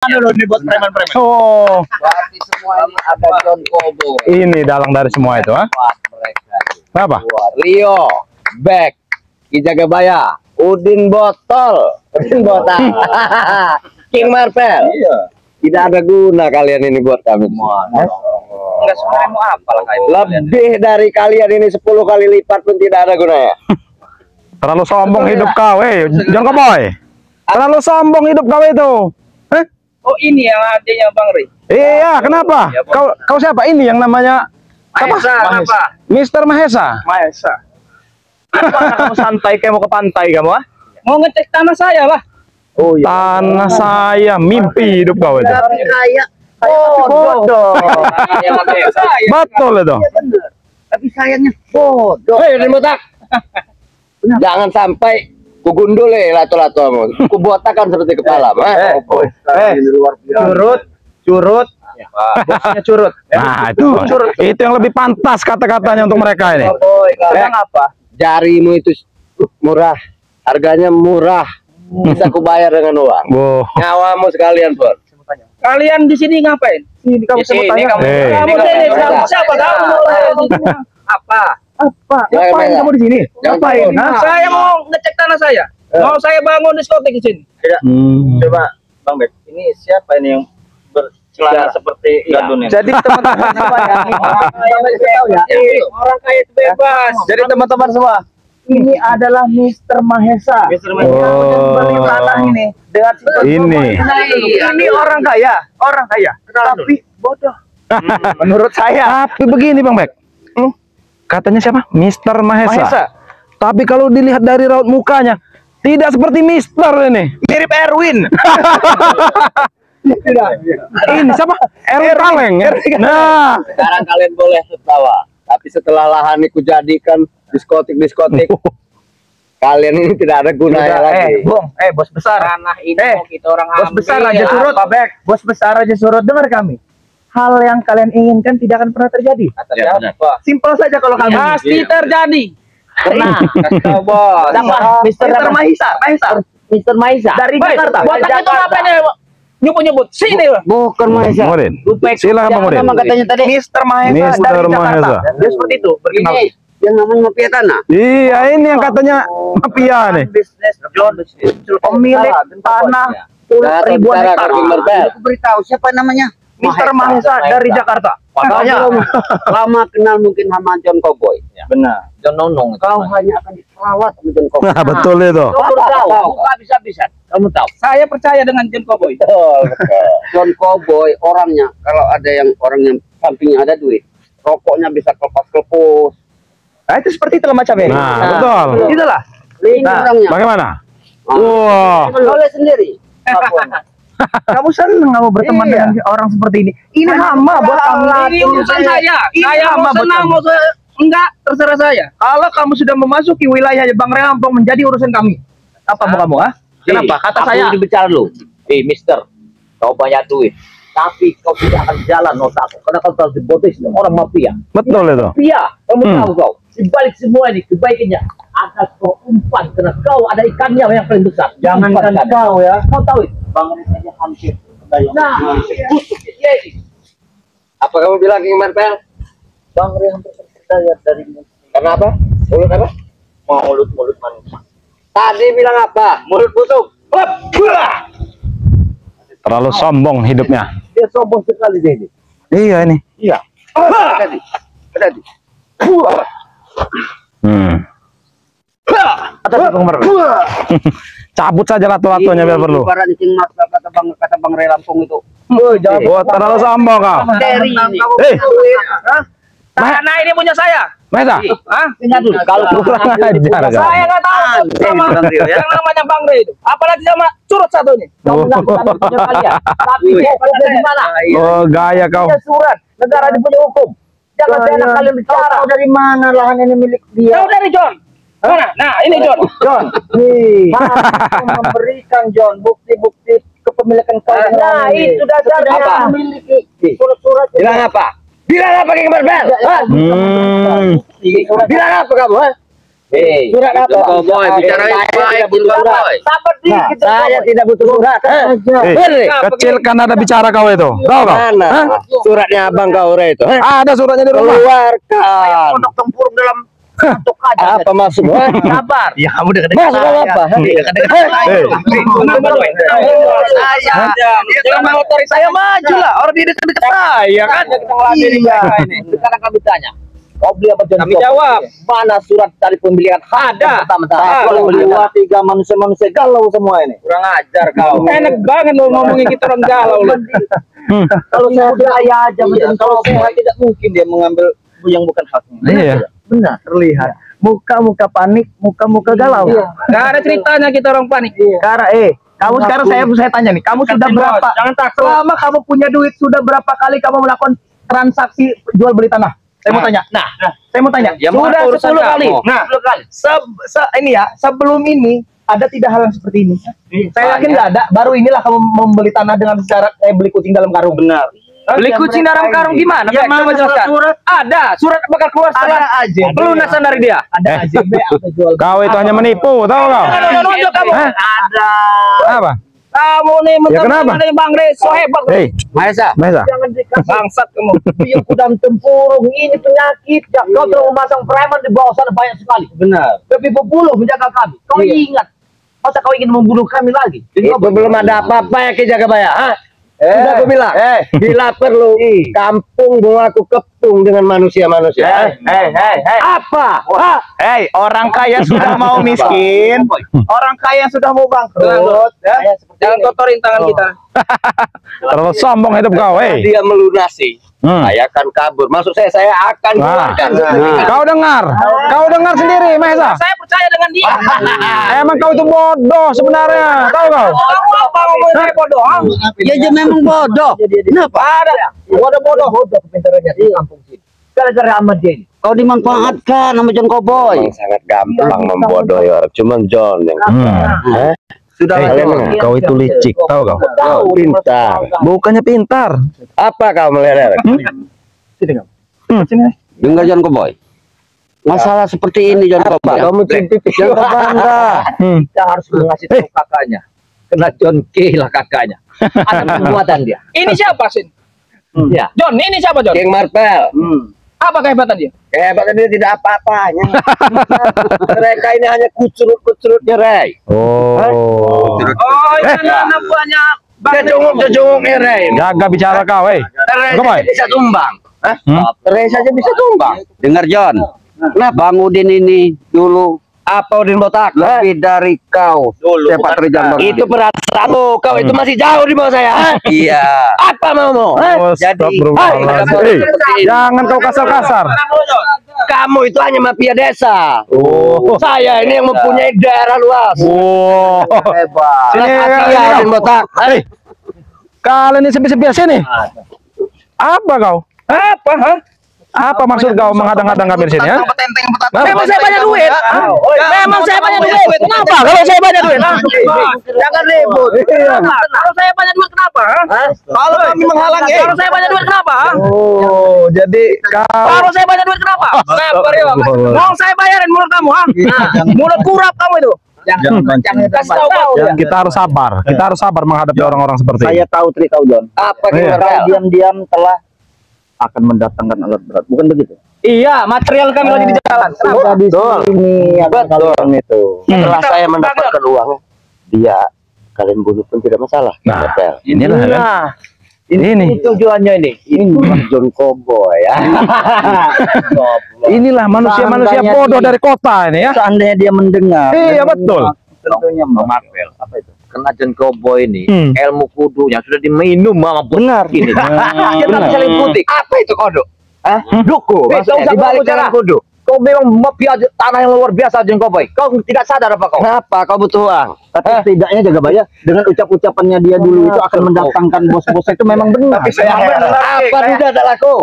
Dulu nih buat preman-preman. Oh, Berarti semua ini ada John Cowboy. ini dalang dari semua itu, ah? Mereka. Apa? Rio, Beck, Ki Jagabaya, Udin Botol, King Marvel. Iya. Tidak ada guna kalian ini buat kami semua. Enggak sebenarnya mau apa lah kayak Lebih dari kalian ini 10 kali lipat pun tidak ada gunanya. Terlalu sombong hidup kau, John Cowboy. Terlalu sombong hidup kau itu. Oh ini yang adanya Bang Ri. Iya, kenapa? Ya, Kau siapa? Ini yang namanya Mahesa, kenapa? Mister Mahesa. Mahesa. Kamu santai kayak mau ke pantai kamu, ah? Mau ngecek tanah saya lah. Oh iya. Tanah saya, mimpi hidup kau itu. Tapi kaya bodoh. Betul itu. Iya benar. Tapi sayangnya bodoh. Hei, remotak. Jangan sampai ku gundul lato-lato kamu. Ku botakan seperti kepala. Curut. Bosnya curut. Nah, itu yang lebih pantas kata-katanya untuk mereka ini. Kadang apa? Jarimu itu murah. Harganya murah. Bisa ku bayar dengan uang. Wow. Nyawamu sekalian, Bor. Kalian di sini ngapain? Ini kamu Di sini tanya. kamu sini siapa kamu? Apa? Ngapain kamu di sini? Ngapain? Saya mau ngecek tanah saya. Mau saya bangun diskotik di sini. Coba Bang Bek, ini siapa ini yang bercelana seperti gadun ini? Jadi teman-teman semua Orang kaya itu bebas. Jadi teman-teman semua, ini adalah Mister Mahesa. Mister Mahesa. Beli tanah ini dengan ini. Ini orang kaya, tapi bodoh. Menurut saya. Tapi begini Bang Bek, katanya siapa? Mister Mahesa. Tapi kalau dilihat dari raut mukanya, tidak seperti Mister ini. Mirip Erwin. Ini siapa? Erwin Kaleng. Nah, Sekarang kalian boleh tertawa. Tapi setelah lahan ku jadikan diskotik, kalian ini tidak ada gunanya lagi. Bos besar. Tanah ini mau kita orang Bos ambil. besar aja surut, Bos besar aja surut, dengar kami. Hal yang kalian inginkan tidak akan pernah terjadi. Simpel saja kalau kami. Pasti terjadi. Pernah. Tahu bos. Mister Mahesa. Mister Maisa. Dari Jakarta. Botak itu ngapain ya? Nyebut sini. Bukan Maisa. Silakan Bang Udin. Nama katanya tadi. Mister Mahesa Mister dari Jakarta. Mahesa. Dia seperti itu. Berkenal. Ini yang namanya mafia tanah. Iya, ini yang katanya mafia nih. Bisnis John. Pemilik tanah ribuan hektar. Aku beritahu siapa namanya. Mister Mahesa dari Jakarta. Makanya lama kenal mungkin sama John Cowboy. Benar. John Nonong. Kau hanya akan diperawat sama John Cowboy. Nah, betul itu. Kamu tahu, bukan bisa-bisa. Kamu tahu. Saya percaya dengan John Cowboy. John Cowboy orangnya kalau ada yang orang yang sampingnya ada duit, rokoknya bisa kelepas-kelepus. Nah, itu seperti itulah macamnya. Nah, betul. Itulah. Ini orangnya. Bagaimana? Wah. Oleh sendiri. Kamu senang kamu berteman dengan orang seperti ini. Ini hama buat kamu. Ini urusan saya. Saya mau senang mau enggak terserah saya. Kalau kamu sudah memasuki wilayahnya Bang Relampong menjadi urusan kami. Apa mau kamu, ah? Kenapa? Kata saya. Aku bicara lu. Mister, kau banyak duit, tapi kau tidak akan jalan otakku karena kau terlalu dibodohi orang mafia. Betul itu. Mafia, kamu tahu kau. Dibalik semua ini kebaikannya ada kau umpan karena kau ada ikannya yang paling besar. Jangankan kau ya. Kau tahu itu. Bang saja hampir. Nah, busuk dia ini. Apa kamu bilang King Marvel? Bang Ri hampir terpercaya dari karena apa? Mulut apa? Mulut manusia. Tadi bilang apa? Mulut busuk. Terlalu sombong hidupnya. Dia sombong sekali dia ini. Iya ini. Iya. Tadi. Cabut saja lato-latonya biar perlu. Ibarat King Marvel kata Bang Ray Lampung itu. Wah, terlalu sombong kau. Dari ini. Tanah ini punya saya. Mahesa. Hah? Kalau Kurang ajar kau. Saya nggak tahu sama yang namanya Bang Ray itu. Apalagi sama curut satu ini. kamu mengakukan punya kalian. Tapi kalau dari mana? Oh, gaya kau. Punya surat. Negara ini punya hukum. Jangan seenak kalian bicara. Tahu dari mana lahan ini milik dia? Tahu dari John. Mana? Nah, ini John. John. Nih. Memberikan John bukti-bukti kepemilikan kau. Nah, itu dasarnya. Apa? Memiliki surat-surat. Bilang apa? Bilang apa King Marvel? Bilang apa kamu? Surat apa? Cowboy, bicara baik, Cowboy. Sabar dikit. Saya tidak butuh surat. Kecil kan ada bicara kau itu. Tahu kau? Mana? Suratnya abang kau itu. Ada suratnya di rumah. Keluarkan. Untuk tempurung dalam satu kaca. Apa maksudnya? Sabar. Ya kamu dekat Masuk apa? Saya maju lah. Orang di dekat-dekat saya kan. Sekarang kami tanya. Kau beli apa John? Kami jawab. Mana surat dari pembelian? Ada. Kalau dua tiga manusia galau semua ini. Kurang ajar kau. Enak banget lo ngomongin kita orang galau lo. Kalau saya kaya aja, kalau saya tidak mungkin dia mengambil yang bukan haknya. Iya. Benar, terlihat. Muka-muka panik, muka-muka galau. Gak ada ceritanya kita orang panik. Karena kamu sekarang saya tanya nih, kamu sudah berapa? Jangan takut. Selama kamu punya duit, sudah berapa kali kamu melakukan transaksi jual beli tanah? Saya mau tanya. Saya mau tanya. Ya, Sudah urusan 10 kali. kamu. Nah, 10 kali. Ini ya, sebelum ini ada tidak hal yang seperti ini? Saya yakin nggak ada. Baru inilah kamu membeli tanah dengan cara beli kucing dalam karung. Benar. Beli kucing dalam karung gimana? Ya, Coba jelaskan. Ada. Surat bakal keluar setelah pelunasan dari dia. Ada AJB atau jual. Kau itu hanya menipu, tahu kau? Nunjuk kamu. Ada. Apa? Kamu nih Ya, kenapa? mentang-mentang Bang Re so hebat. Hei, Maesa. Maesa. Jangan dikasih Bangsat kamu. yang kudam tempurung ini penyakit. Kau terus memasang preman di bawah sana banyak sekali. Benar. Lebih berbulu menjaga kami. Kau ingat? Masa kau ingin membunuh kami lagi? Itu belum ada apa-apa ya Ki Jagabaya. Sudah aku bilang. Bila perlu kampung mengaku kepung dengan manusia-manusia. Apa? Hei, orang kaya sudah mau miskin, orang kaya sudah mau bangkrut. Jangan kotorin tangan kita. Terlalu sombong hidup kau, hei. Dia melunasi. Saya akan kabur. Maksud saya akan keluarkan. Kau dengar sendiri, Maesa. Saya percaya dengan dia. Emang kau itu bodoh sebenarnya, tahu kau? Kamu apa ngomong saya bodoh? Ya dia memang bodoh. Kenapa? Ada. Bodoh kepintarannya di kampung sini. Gara-gara Ahmad dia ini. Kau dimanfaatkan sama John Cowboy. Sangat gampang membodohi orang. Cuma John yang sudah Kau itu licik, tahu kau? pintar. Bukannya pintar. Apa kau meleleh? Dengar John Cowboy. Masalah seperti ini John Cowboy. Kamu jangan bangga. Kita harus mengasih tahu kakaknya. Kena John K lah kakaknya. Ada perbuatan dia. Ini siapa sih? Ya. John, ini siapa John? King Marvel. Apa kehebatan dia? Kehebatan dia tidak apa-apanya. Mereka ini hanya kucurut-kucurutnya, Ray. Oh. Oh, ini anak buahnya Jejunguk Ray. Jaga bicara kau, hei. Ray Kemai. bisa tumbang. Ray saja bisa tumbang. Dengar John. Bang Udin ini dulu apa Udin botak lebih dari kau sepak terjang itu perasaan kau itu masih jauh di bawah saya. Iya. Apa maumu? Jadi jangan kau kasar-kasar. kamu itu hanya mafia desa. Saya ini yang mempunyai daerah luas. Hebat. Sini botak. Kalian ini sepi-sepi sini. Apa kau? apa? Apa maksud kau menghadang-hadang kami di sini ya? Memang saya banyak duit. Memang saya banyak duit. Kenapa? Kalau saya banyak duit, Jangan ribut. Kalau saya banyak duit kenapa? Kalau kami menghalangi. Kalau saya banyak duit kenapa? Oh, jadi Kalau saya banyak duit kenapa? Mau saya bayarin mulut kamu, mulut kurap kamu itu. Jangan kasih tahu. kita harus sabar. Kita harus sabar menghadapi orang-orang seperti ini. Saya tahu trik kau John. Apa Iya. kau diam-diam telah akan mendatangkan alat berat, bukan begitu? Iya, material kami lagi di jalan. Sudah di sini betul itu. Setelah saya mendapatkan uang, dia kalian bunuh pun tidak masalah. Nah, Betul. inilah kan. Ini tujuannya ini. Ini John Cowboy ya. Inilah manusia-manusia Seandainya bodoh dia- dari kota ini ya. Seandainya dia mendengar. Iya, dan betul. Tentunya Marvel. Apa itu? Kena John Cowboy ini, Hmm. ilmu kudunya sudah diminum sama Benar. ini. Kita saling putih. Apa itu kodok? Duku. Maksudnya, Di balik bicara. jalan kudu. Kau memang mafia tanah yang luar biasa John Cowboy. Kau tidak sadar apa kau? Kenapa? Kau butuh uang. Tapi setidaknya jaga bayar dengan ucap-ucapannya dia dulu itu akan mendatangkan bos-bos itu memang benar. Tapi saya heran. Apa tidak ada laku?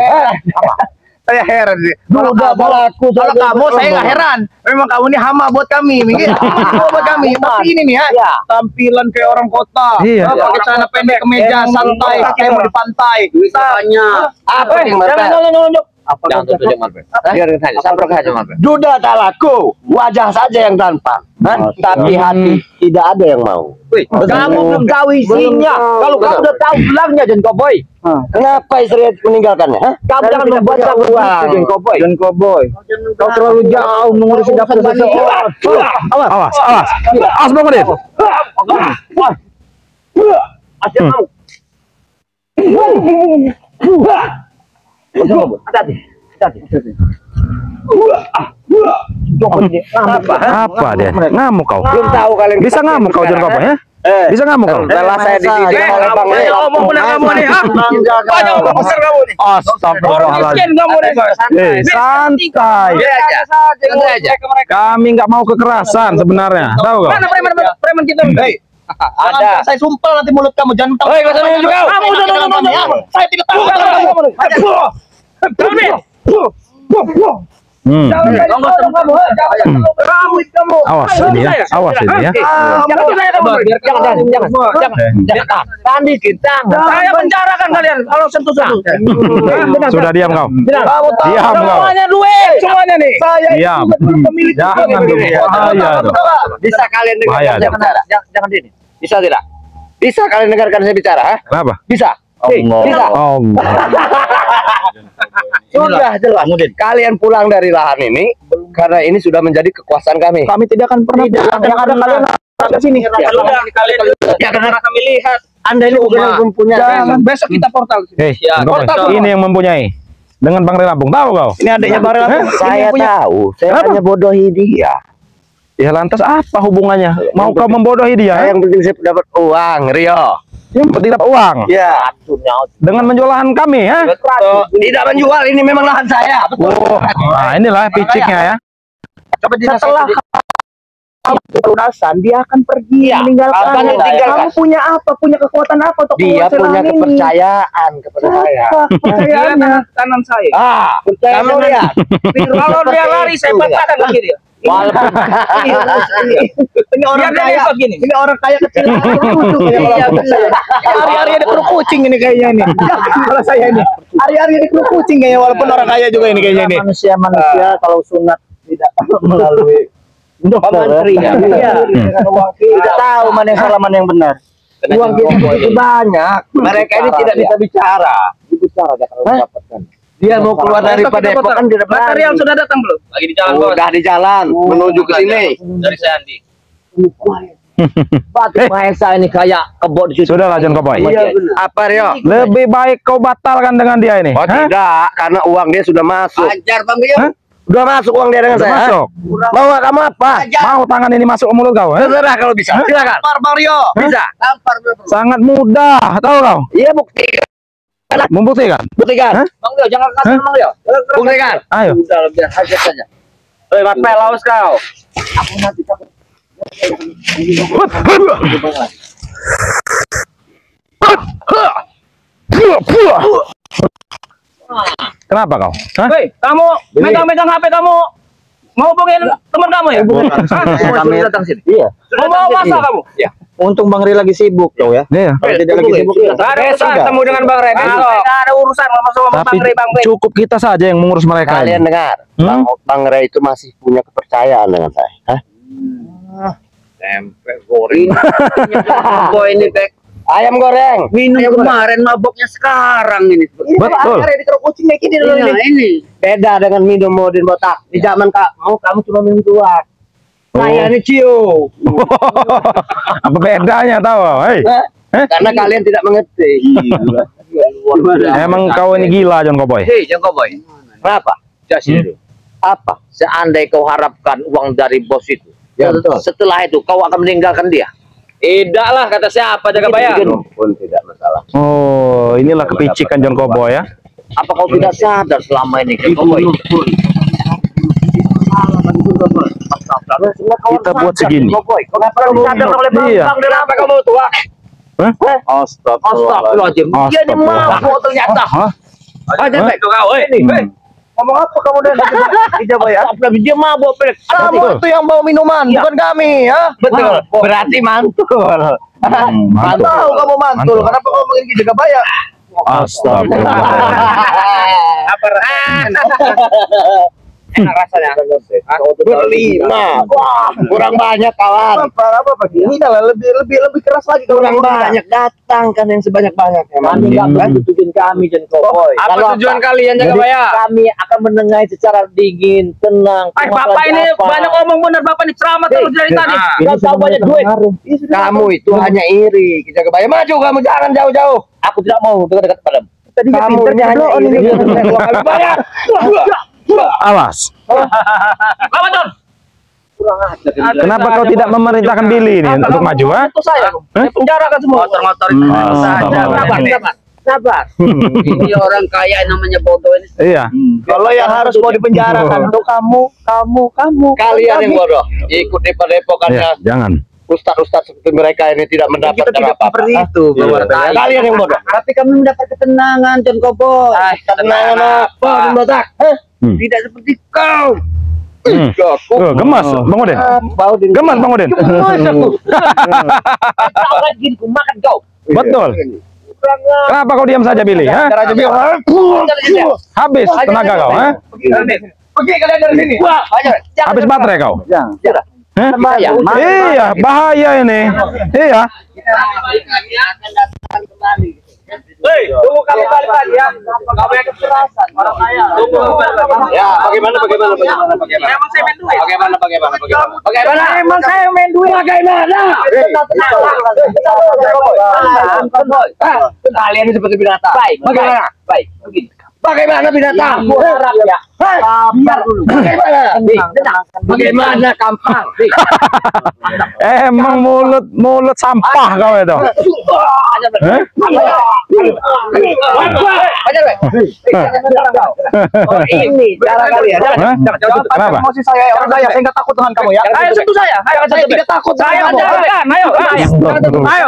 Saya heran sih. Kalau laku Kalau kamu saya nggak heran. Memang kamu ini hama buat kami, minggir. Buat kami. Tapi ini nih ya, tampilan kayak orang kota. Iya. Pakai celana pendek, kemeja santai, kayak mau di pantai. Tanya. Apa yang Jangan nunjuk. Apa jangan tutup jangan. Biarkan saja, sabar saja Mas. Duda tak laku, wajah saja yang tampak, tapi hati tidak ada yang mau. Kamu belum tahu isinya. Kalau kamu udah tahu bilangnya John Cowboy. Kenapa istri meninggalkannya? Kamu jangan membaca uang John Cowboy. John Cowboy. Kau terlalu jauh mengurusi dapur seseorang. Awas, awas. Awas Bang Udin. Asyik mau. Hati-hati. Apa dia? Ngamuk kau. Belum tahu kalian Bisa ngamuk kau John Cowboy ya? Bisa ngamuk kau. Rela saya dididik oleh Bang Rey. Omong benar kamu nih, ha? Banyak omong besar kamu nih. Astagfirullahaladzim. Kamu nih. Santai. Santai aja. Kami nggak mau kekerasan sebenarnya. Tahu kau? Mana preman kita? Ada. Saya sumpah nanti mulut kamu jangan tahu. Hei, kau sana juga. Kamu Saya tidak tahu. Kamu nih. Awas ini ya. Awas ini ya. Jangan. Tadi kita. Saya penjarakan kalian kalau sentuh-sentuh. Sudah diam kau. Diam kau. Semuanya duit, semuanya nih. Diam. Jangan dulu. Bahaya tuh. Bisa kalian dengarkan saya bicara? Jangan ini. Bisa tidak? Bisa kalian dengarkan saya bicara? Kenapa? Bisa. Bisa. Sudah jelas. Kalian pulang dari lahan ini karena ini sudah menjadi kekuasaan kami. Kami tidak akan pernah pulang. Yang ada kalian ke sini. Ya karena kami lihat. Anda ini bukan yang mempunyai. Besok kita portal. Ini yang mempunyai. Dengan Bang Rey Lampung, tahu kau? Ini adanya Bang Rey Lampung. Saya tahu. Saya hanya bodohi dia. Ya lantas apa hubungannya? Mau kau membodohi dia? Yang penting saya dapat uang, Rio. Yang penting dapat uang. Ya. Dengan menjual lahan kami, ya? Tidak menjual, ini memang lahan saya. Betul. Nah, inilah piciknya ya. Setelah pelunasan, dia akan pergi meninggalkan. Kamu punya apa? Punya kekuatan apa untuk dia punya kepercayaan kepada saya. Kepercayaannya kanan saya. Kamu lihat. Kalau dia lari saya patahkan kaki dia. Ini orang kaya gini. Ini orang kaya kecil. Hari-hari ada keruk kucing ini kayaknya ini. Kalau saya ini. Hari-hari ada keruk kucing kayaknya walaupun orang kaya juga ini kayaknya ini. Manusia kalau sunat tidak melalui menteri. Tidak tahu mana yang salah mana yang benar. Uang kita begitu banyak. Mereka ini tidak bisa bicara. Bicara kalau mendapatkan. Dia mau keluar dari Depok kan tidak berani. Material sudah datang belum? Lagi di jalan, Bos. Sudah di jalan menuju ke sini. Dari saya Andi. Batu Mahesa ini kayak kebon di situ. Sudahlah John Cowboy. Apa Rio? Lebih baik kau batalkan dengan dia ini. Oh tidak, karena uang dia sudah masuk. Ajar Bang Rio. Sudah masuk uang dia dengan Sudah saya. masuk. Mau kamu apa? Mau tangan ini masuk ke mulut kau? Terserah kalau bisa. Silakan. Bang Rio. Bisa. Sangat mudah, tahu kau? Iya bukti. Membuktikan. Buktikan. Bang Rio jangan kasar Bang Rio. Buktikan. Ayo. Udah biar hajar saja. Hei, Mas Pelaus kau. Kenapa kau? Hah? Hei, kamu megang-megang HP kamu. Mau hubungin teman kamu ya? Kami datang sini. Iya. Mau masa kamu? Iya. Untung Bang Rey lagi sibuk tuh ya. Iya. Kalau tidak lagi sibuk. Gak ada urusan temu dengan Bang Rey. Gak ada urusan sama Tapi Bang Rey, Bang Rey. cukup kita saja yang mengurus mereka. Kalian ini. dengar, Bang Rey itu masih punya kepercayaan dengan saya. Hah? Tempe goreng. Apa ini Bek? Ayam goreng. Minum kemarin maboknya sekarang ini. Betul. Di keruk kucing kayak gini loh ini. Beda dengan minum modern botak. Di zaman kamu cuma minum tua. Saya ini Cio. Apa bedanya tahu? Hei. Karena kalian tidak mengerti. Emang kau ini gila John Cowboy. Hei, John Cowboy. Kenapa? Jadi Apa? seandai kau harapkan uang dari bos itu, Ya betul. setelah itu kau akan meninggalkan dia. Tidak lah, kata siapa jaga bayar. Pun tidak masalah. Oh, inilah kepicikan John Cowboy ya. Apa kau tidak sadar selama ini John Cowboy? Kita buat segini. Kenapa kamu sadar oleh Iya. Bang kenapa kamu tua? Hah? Astagfirullahaladzim. Dia ini mabuk ternyata. Hah? Aja baik kau, ini. Ngomong apa kamu dan dijawab ya? Dia mabuk Bek. Kamu itu yang bawa minuman, bukan kami, ya? Betul. Berarti mantul. Mantul kamu mantul. Mantul. Kenapa kamu ngomongin jaga bayar? Astagfirullah. Aperan. Enak rasanya. Berlima. Wah, kurang banyak kawan. Apa ini kalau lebih keras lagi kurang banyak datang kan yang sebanyak-banyaknya. Kami nggak bertujuan kami dan Cowboy. Apa tujuan kalian jaga bayar? Kami akan menengahi secara dingin, tenang. Bapak ini banyak ngomong bener, Bapak ini ceramah terus dari tadi. Kau tahu banyak duit. Kamu itu hanya iri. Kita kebaya maju, kamu jangan jauh-jauh. Aku tidak mau dekat-dekat padamu. Kamu hanya iri. Banyak. Awas. Apa John? Kenapa kau tidak memerintahkan Billy ini untuk maju, ha? Itu saya. Saya penjarakan semua. Motor-motor Hmm. Sabar. Ini orang kaya namanya bodoh ini. Iya. Kalau yang harus mau dipenjarakan itu kamu. Kalian yang bodoh. Ikut di padepokannya. Iya, jangan. Ustaz-ustaz seperti mereka ini tidak mendapatkan apa-apa. itu. Kalian yang bodoh. Tapi kami mendapat ketenangan, John Kobo. Ketenangan apa, Bung Botak? Tidak seperti kau. Gemas, Bang Udin. Gemas, Bang Udin. Kau lagi ku makan kau. Betul. Kenapa kau diam saja, Billy? Ha? Habis tenaga kau, ha? Oke, kalian dari sini. Habis baterai kau? Jangan. Hah? Bahaya. Iya, bahaya ini. Iya. Kami akan datang kembali. Hei, tunggu kami balik lagi ya. Kami yang kekerasan, orang kaya. Tunggu kami balik lagi. Ya, bagaimana? Emang saya main duit. Bagaimana? Emang saya main duit. Bagaimana? Kalian ini seperti binatang. Baik. Bagaimana? Baik. Begini. Bagaimana binatang? Aku harap ya. Biar dulu. Bagaimana kampang? Emang mulut sampah kau itu. Hah? Ini cara kalian. Hah? Kenapa? Emosi saya, orang saya nggak takut dengan kamu ya. Ayo sentuh saya. Ayo Saya tidak takut dengan Saya kamu. jangan. Ayo. Ayo.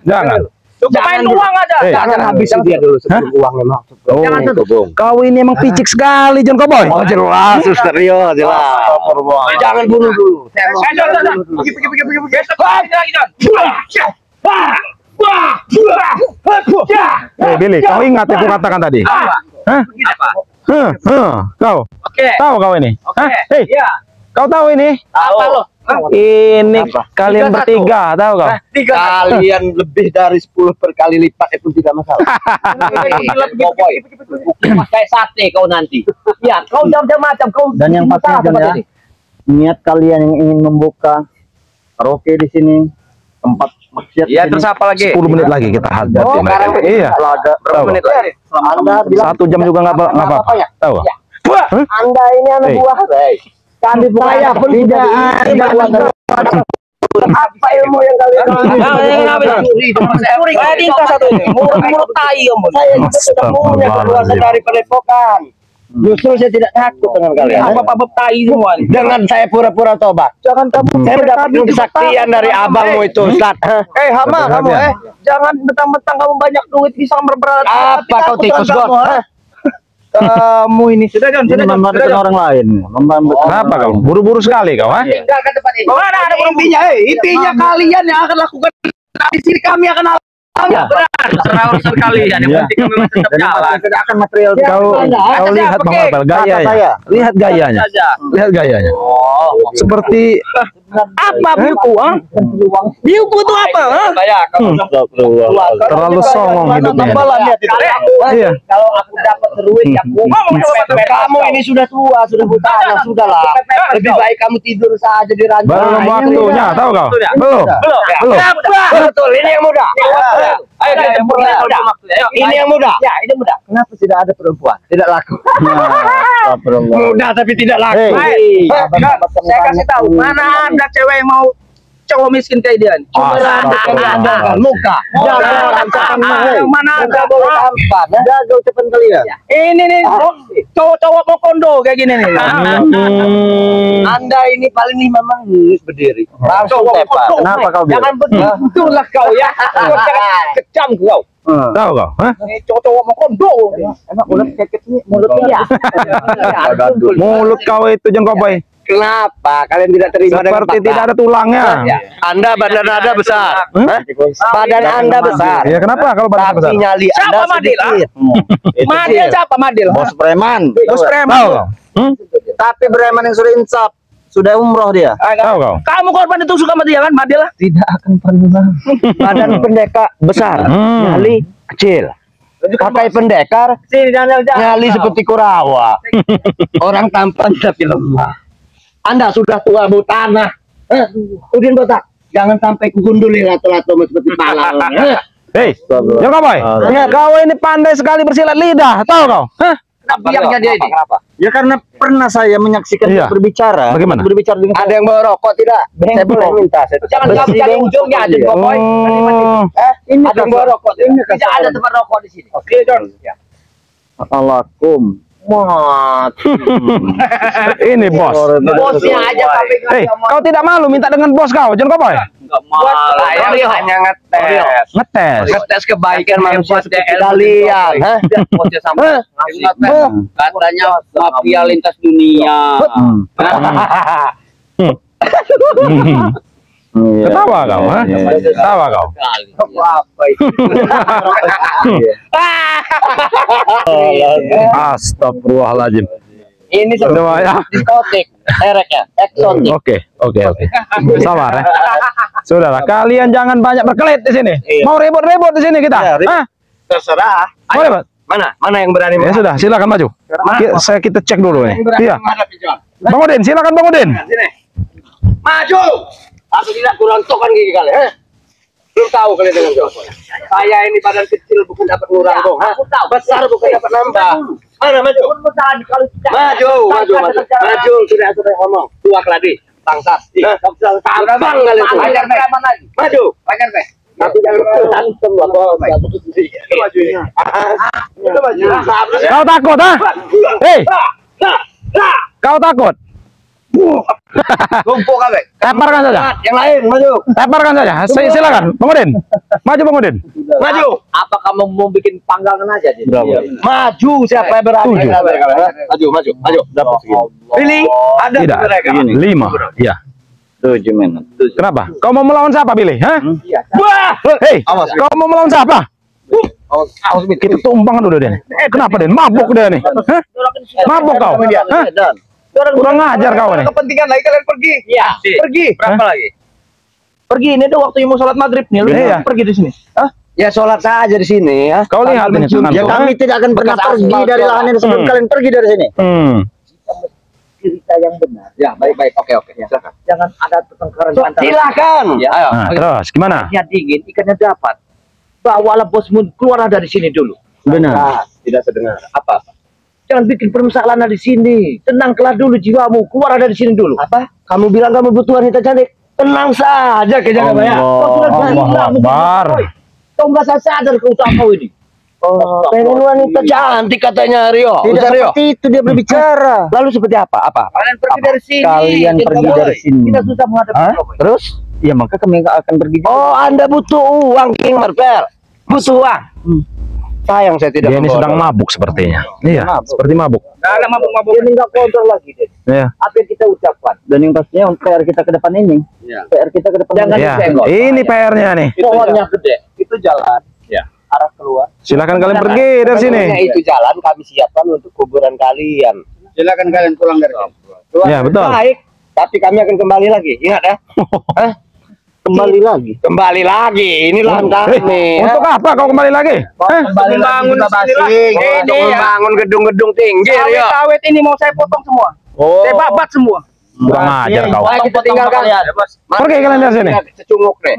Jangan. Cukup main uang aja. Jangan habisin dia dulu sebelum uangnya masuk. Jangan kau ini emang picik sekali, John Koboy. Oh jelas, suster Rio, jelas. Jangan bunuh dulu. Pergi. Besok lagi, John. Billy, kau ingat yang aku katakan tadi? Hah? Kau? Oke. Tahu kau ini? Oke. Hah? Hei, Iya. kau tahu ini? Apa lo? Ini kalian bertiga, tahu kau? Kalian lebih dari 10 berkali lipat itu tidak masalah. Kayak sate kau nanti. Ya, kau jam-jam macam kau. Dan yang pasti ya, niat kalian yang ingin membuka karaoke di sini, tempat maksiat. Iya, terus apa lagi? 10 menit lagi kita hadapi. Oh, mereka. Iya. berapa menit lagi? Anda bilang 1 jam juga nggak apa-apa. Tahu? Anda ini anak buah. Kami saya pun tidak ada. Apa ilmu yang kalian Saya minta satu ini. Mulut tai om. Saya juga sudah punya keluarga dari padepokan. Justru saya tidak takut dengan kalian. Apa tai semua. Dengan saya pura-pura tobat. Jangan kamu. Saya mendapat kesaktian dari abangmu itu, Ustaz. Hama kamu, jangan mentang-mentang kamu banyak duit bisa berberat. Apa kau tikus God? Kamu ini sudah membantu orang lain. Kenapa kau? Buru-buru sekali kau, ha? Tinggal ke tempat ini. Mana ada Intinya kalian yang akan lakukan di sini, kami akan Serah urusan kalian. Yang penting kami masih tetap jalan. akan material. Kau lihat Bang Abel gayanya. Lihat gayanya. Lihat gayanya. Seperti Apa biuku? Biuku itu apa? terlalu songong hidupnya. Iya. Kalau aku dapat duit, aku Kamu ini sudah tua, sudah buta, sudahlah. Lebih baik kamu tidur saja di ranjang. Belum waktunya, tahu kau? Belum. Betul, ini yang muda. Ayo kita mulai. Ini yang muda. Ya, ini mudah. Kenapa tidak ada perempuan? Tidak laku. Muda tapi tidak laku. Saya kasih tahu mana ada cewek yang mau cowok miskin kayak dia. Muka. Mana ada Jaga ucapan kalian. ini nih cowok-cowok mau kondo kayak gini nih. Anda ini paling 5 menit berdiri. Langsung tepar. Kenapa kau bilang? Jangan begitulah kau ya. Kecam kau. Tahu kau? Hah? Cowok-cowok mau kondo. Emang ulat keket ini mulutnya. Mulut kau itu John Koboy. Kenapa kalian tidak terima dengan Seperti fakta? tidak ada tulangnya. Anda badan Anda besar. Hah? Badan Anda besar. Ya kenapa kalau badan besar? Tapi nyali Siapa Anda Madil, ah? sedikit. Madil siapa Madil? Bos preman. Bos preman. Tahu? Tapi preman yang sudah insaf, sudah umroh dia. Tahu kau? Kamu korban itu suka sama dia kan Madil? Ah? Tidak akan pernah. Badan pendekar besar, nyali kecil. Pakai pendekar, nyali seperti kurawa. Orang tampan tapi lemah. Anda sudah tua bu tanah. Udin botak, jangan sampai kugunduli lato-lato seperti palang. Hei, ya kau boy. Ya, kau ini pandai sekali bersilat lidah, tahu kau? Hah? Biarnya dia ini. Ya karena pernah saya menyaksikan Iya. dia berbicara. Bagaimana? Berbicara dengan Ada yang bawa rokok tidak? Saya boleh minta. Jangan kamu cari ujungnya aja, Boy. Oh, Ini Ada yang bawa rokok. Tidak ada tempat rokok di sini. Oke, John. Alakum. ini bos. Bosnya aja tapi Hei, kau tidak malu minta dengan bos kau, jangan kau boy. saya hanya ngetes. Ngetes. Kebaikan manusia seperti kalian. Bosnya sama. Katanya mafia lintas dunia. Ketawa kau, ha? Ketawa kau. Apa itu? Astagfirullahaladzim. Ini Coba ya. diskotik, erek ya, eksotik. Oke. Sabar ya. Sudahlah, kalian jangan banyak berkelit di sini. Mau ribut-ribut di sini kita. Hah? Terserah. Mau ribut? Mana yang berani? Ya sudah, silakan maju. Kita cek dulu nih. Iya. Bang Udin, silakan Bang Udin. Maju. Aku tidak kurang-tokan gigi kalian. Belum tahu kalian dengan jawab. Saya ini badan kecil bukan dapat ngurang dong. Besar bukan dapat nambah. Mana maju? Maju. Sudah ngomong. Dua keladi. Bangsat. Tampang kalian semua. Maju. Tapi jangan berantem lah bos. Kau takut, ha? Hei, kau takut? Kumpul kabeh. Teparkan saja. Yang lain maju. Teparkan saja. Silakan, Bang Udin. Maju Bang Udin. Maju. Apa kamu mau bikin panggangan aja? Maju siapa yang berani? Maju. Dapat segini. Pilih. Ada Tidak. mereka. 5. Iya. 7 menit. Kenapa? Kau mau melawan siapa, Billy? Hah? Wah. Hei, kau mau melawan siapa? Kita tumpang dulu dia. Kenapa dia? Mabuk dia nih. Hah? Mabuk kau? Hah? Kurang ngajar kau nih. Kepentingan lagi kalian pergi. Iya. Pergi. Berapa lagi? Pergi ini udah waktunya mau sholat maghrib nih. Lu Iya. pergi di sini. Hah? Ya sholat saja di sini ya. Kau lihat ini tangan Ya kau. kami tidak akan pernah pergi dari lahan ini sebelum kalian pergi dari sini. Cerita yang benar. Ya, baik. Oke. Silakan. Jangan ada pertengkaran antara. Silakan. Ya, ayo. Nah, terus gimana? Ikannya dingin, ikannya dapat. Bawalah bosmu keluar dari sini dulu. Benar. Tidak sedengar. Apa? Jangan bikin permasalahan di sini. Tenanglah dulu jiwamu. Keluar dari sini dulu. Apa? Kamu bilang kamu butuh wanita cantik. Tenang saja, jangan banyak. Allah Akbar. Kau nggak sadar kau usaha kau ini. Pengen wanita cantik katanya Rio. Tidak seperti itu dia berbicara. Lalu seperti apa? Kalian pergi dari sini. Kalian pergi dari sini. Kita susah menghadapi Hah? kamu. Terus? Ya maka kami akan pergi. Oh, Anda butuh uang, King Marvel. Butuh uang. Sayang saya tidak. Dia ini sedang mabuk sepertinya. Iya, seperti mabuk. Ada mabuk-mabuk. Dia nggak kontrol lagi deh. Iya. Apa yang kita ucapkan? Dan yang pastinya PR kita ke depan ini. PR kita ke depan. Jangan Iya. disenggol. Ini PR-nya nih. Pohonnya gede. Itu jalan. Ya. Arah keluar. Silakan kalian pergi dari sini. Itu jalan kami siapkan untuk kuburan kalian. Silakan kalian pulang dari sini. Ya, betul. Baik. Tapi kami akan kembali lagi. Ingat ya. Hah? Kembali lagi. Kembali lagi. Ini lahan kami. Untuk apa kau kembali lagi? Hah? Kembali Membangun lagi sini lah. untuk membangun gedung-gedung tinggi, Rio. Awet ini mau saya potong semua. Saya babat semua. Kurang ajar kau. Baik, kita tinggalkan. Pergi kalian dari sini. Secunguk deh.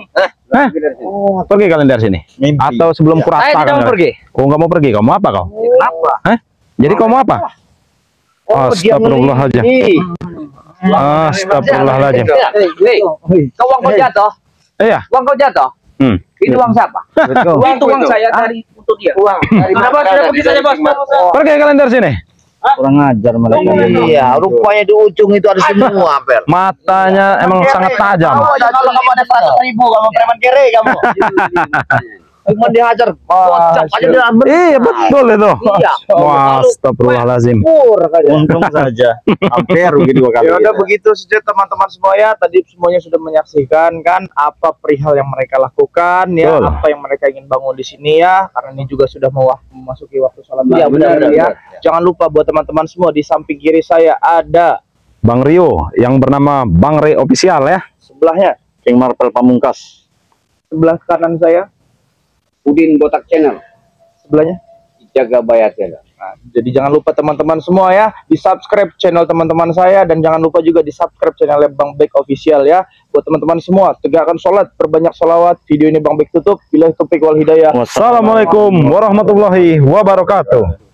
Hah? Pergi kalian dari sini. Atau sebelum Saya tidak mau pergi. Kau nggak mau pergi? Kau mau apa kau? Kenapa? Hah? Jadi kau mau apa? Astagfirullahaladzim. Astagfirullahaladzim. Kau uang kau jatuh? Iya. Uang kau jatuh? Itu uang siapa? Itu uang saya dari untuk dia. Uang. Sudah pergi saja, Bos. Pergi kalian dari sini. Kurang ajar mereka. Iya, rupanya di ujung itu ada semua, Per. Matanya emang sangat tajam. Kalau kamu ada 100.000, kamu preman kere kamu. Cuma dihajar, kocak aja dia ambil. Iya betul itu. Iya. Astagfirullahalazim. Untung saja. Hampir rugi 2 kali. Ya udah begitu saja teman-teman semua ya. Tadi semuanya sudah menyaksikan kan apa perihal yang mereka lakukan ya, Betul. apa yang mereka ingin bangun di sini ya. Karena ini juga sudah memasuki waktu sholat Iya, maghrib benar, ya. benar. Jangan lupa buat teman-teman semua di samping kiri saya ada Bang Rio yang bernama Bang Re Official ya. sebelahnya, King Marvel Pamungkas. sebelah kanan saya, Udin Botak Channel, sebelahnya. Jaga Bayar Channel. Nah, jadi jangan lupa teman-teman semua ya di subscribe channel teman-teman saya dan jangan lupa juga di subscribe channel Bang Bek Official ya. Buat teman-teman semua tegakkan sholat, perbanyak sholawat. Video ini Bang Bek tutup. Billahi taufiq wal hidayah. Wassalamualaikum warahmatullahi wabarakatuh.